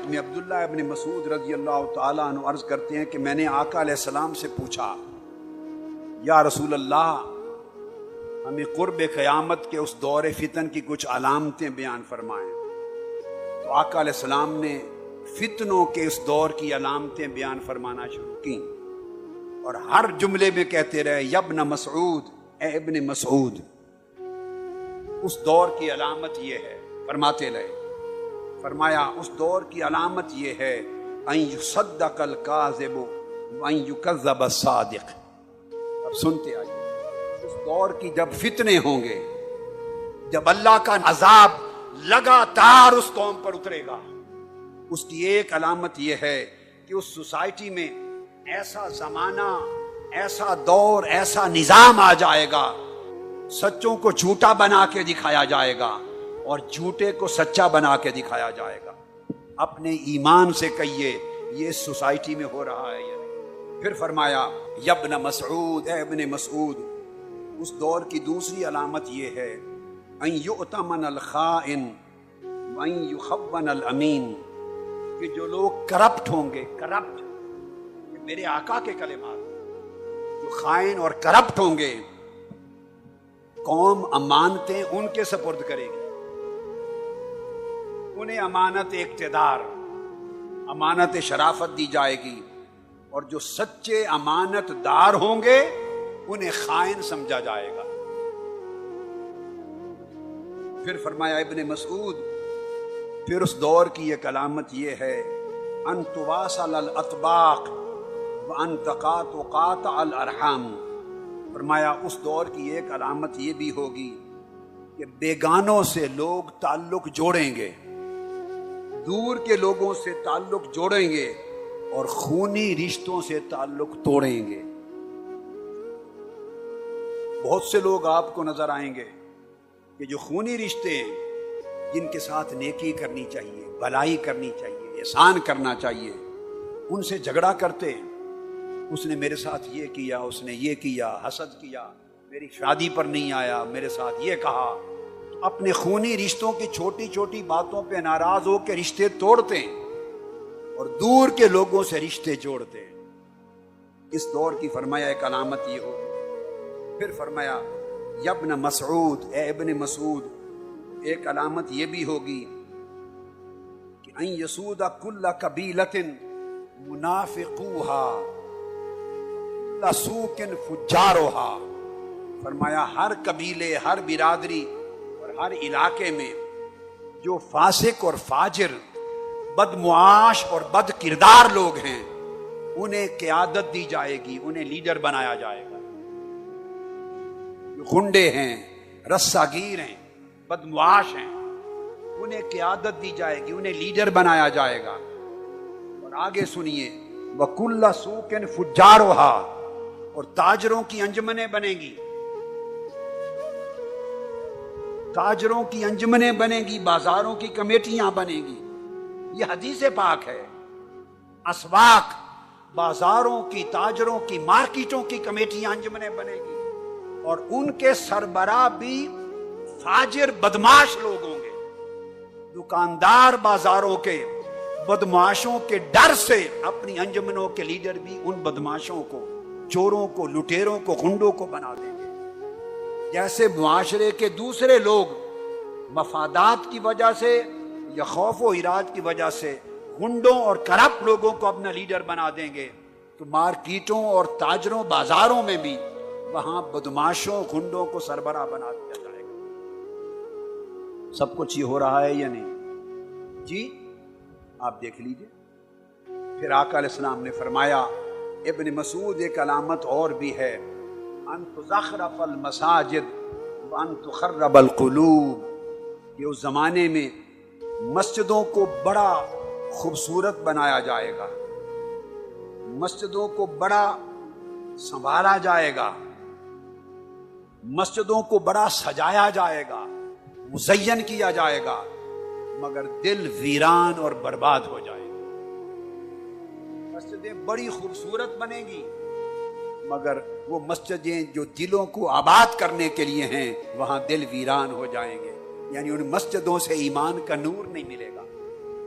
میں عبداللہ ابن مسعود رضی اللہ تعالیٰ عنہ عرض کرتے ہیں کہ میں نے آقا علیہ السلام سے پوچھا، یا رسول اللہ ہمیں قرب قیامت کے اس دور فتن کی کچھ علامتیں بیان فرمائیں۔ تو آقا علیہ السلام نے فتنوں کے اس دور کی علامتیں بیان فرمانا شروع کی، اور ہر جملے میں کہتے رہے یا ابن مسعود، اے ابن مسعود، اس دور کی علامت یہ ہے، فرماتے رہے۔ فرمایا اس دور کی علامت یہ ہے ان یصدق الکاذب وان یکذب الصادق۔ اب سنتے آئیے، اس دور کی جب فتنے ہوں گے، جب اللہ کا عذاب لگاتار اس قوم پر اترے گا، اس کی ایک علامت یہ ہے کہ اس سوسائٹی میں ایسا زمانہ، ایسا دور، ایسا نظام آ جائے گا، سچوں کو جھوٹا بنا کے دکھایا جائے گا اور جھوٹے کو سچا بنا کے دکھایا جائے گا۔ اپنے ایمان سے کہیے یہ اس سوسائٹی میں ہو رہا ہے یا نہیں؟ پھر فرمایا یا ابن مسعود، اے ابن مسعود، اس دور کی دوسری علامت یہ ہے ان یؤتمن الخائن وان یخون الامین، کہ جو لوگ کرپٹ ہوں گے، کرپٹ یہ میرے آقا کے کلمات، جو خائن اور کرپٹ ہوں گے، قوم امانتیں ان کے سپرد کرے گی، انہیں امانت اقتدار، امانت شرافت دی جائے گی، اور جو سچے امانت دار ہوں گے انہیں خائن سمجھا جائے گا۔ پھر فرمایا ابن مسعود، پھر اس دور کی ایک علامت یہ ہے ان تواصل الاطباق وان تقاطع الارحام۔ فرمایا اس دور کی ایک علامت یہ بھی ہوگی کہ بیگانوں سے لوگ تعلق جوڑیں گے، دور کے لوگوں سے تعلق جوڑیں گے اور خونی رشتوں سے تعلق توڑیں گے۔ بہت سے لوگ آپ کو نظر آئیں گے کہ جو خونی رشتے ہیں، جن کے ساتھ نیکی کرنی چاہیے، بھلائی کرنی چاہیے، احسان کرنا چاہیے، ان سے جھگڑا کرتے ہیں۔ اس نے میرے ساتھ یہ کیا، اس نے یہ کیا، حسد کیا، میری شادی پر نہیں آیا، میرے ساتھ یہ کہا، اپنے خونی رشتوں کی چھوٹی چھوٹی باتوں پہ ناراض ہو کے رشتے توڑتے ہیں اور دور کے لوگوں سے رشتے جوڑتے ہیں۔ اس دور کی فرمایا ایک علامت یہ ہوگی۔ پھر فرمایا یا ابن مسعود، اے ابن مسعود، ایک علامت یہ بھی ہوگی کہ ان یسود کل قبیلۃ منافقوها لسوق فجارها۔ فرمایا ہر قبیلے، ہر برادری اور ہر علاقے میں جو فاسق اور فاجر، بدمعاش اور بد کردار لوگ ہیں، انہیں قیادت دی جائے گی، انہیں لیڈر بنایا جائے گا۔ جو غنڈے ہیں، رسہ گیر ہیں، بدمعاش ہیں، انہیں قیادت دی جائے گی، انہیں لیڈر بنایا جائے گا۔ اور آگے سنیے وَكُلَّ سُوقٍ فُجَّارُهَا، اور تاجروں کی انجمنیں بنیں گی، تاجروں کی انجمنیں بنیں گی، بازاروں کی کمیٹیاں بنیں گی۔ یہ حدیث پاک ہے۔ اسواق، بازاروں کی، تاجروں کی، مارکیٹوں کی کمیٹیاں، انجمنیں بنیں گی، اور ان کے سربراہ بھی فاجر بدمعاش لوگ ہوں گے۔ دکاندار بازاروں کے بدمعاشوں کے ڈر سے اپنی انجمنوں کے لیڈر بھی ان بدمعاشوں کو، چوروں کو، لٹیروں کو، غنڈوں کو بنا دیں گے۔ جیسے معاشرے کے دوسرے لوگ مفادات کی وجہ سے یا خوف و اراج کی وجہ سے غنڈوں اور کرپٹ لوگوں کو اپنا لیڈر بنا دیں گے، تو مارکیٹوں اور تاجروں، بازاروں میں بھی وہاں بدمعاشوں، غنڈوں کو سربراہ بنا دیا جائے گا۔ سب کچھ یہ ہو رہا ہے یا نہیں؟ جی آپ دیکھ لیجئے۔ پھر آقا علیہ السلام نے فرمایا ابن مسعود، ایک علامت اور بھی ہے ان تزخرف المساجد وان تخرب القلوب، کہ اس زمانے میں مسجدوں کو بڑا خوبصورت بنایا جائے گا، مسجدوں کو بڑا سنبھالا جائے گا، مسجدوں کو بڑا سجایا جائے گا، مزین کیا جائے گا، مگر دل ویران اور برباد ہو جائے گا۔ مسجدیں بڑی خوبصورت بنیں گی، مگر وہ مسجدیں جو دلوں کو آباد کرنے کے لیے ہیں، وہاں دل ویران ہو جائیں گے، یعنی ان مسجدوں سے ایمان کا نور نہیں ملے گا۔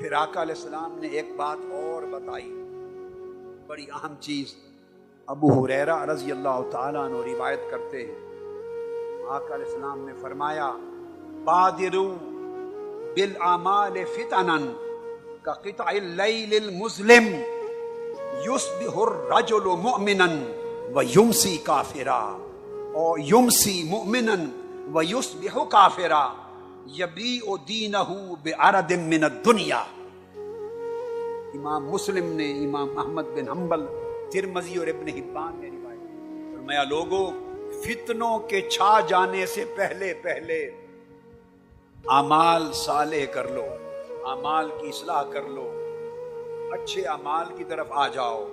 پھر آقا علیہ السلام نے ایک بات اور بتائی، بڑی اہم چیز۔ ابو ہریرہ رضی اللہ تعالیٰ عنہ روایت کرتے ہیں، آقا علیہ السلام نے فرمایا بادرو بالاعمال فتنا کقطع اللیل المظلم یصبح الرجل مؤمنا ویمسی کافرا اور یمسی مؤمنا ویصبح کافرا یبیع دینہ بعرض من الدنیا۔ امام مسلم نے، امام احمد بن حنبل، ترمذی اور ابن حبان نے روایت فرمایا، لوگوں فتنوں کے چھا جانے سے پہلے پہلے اعمال صالح کر لو، اعمال کی اصلاح کر لو، اچھے اعمال کی طرف آ جاؤ،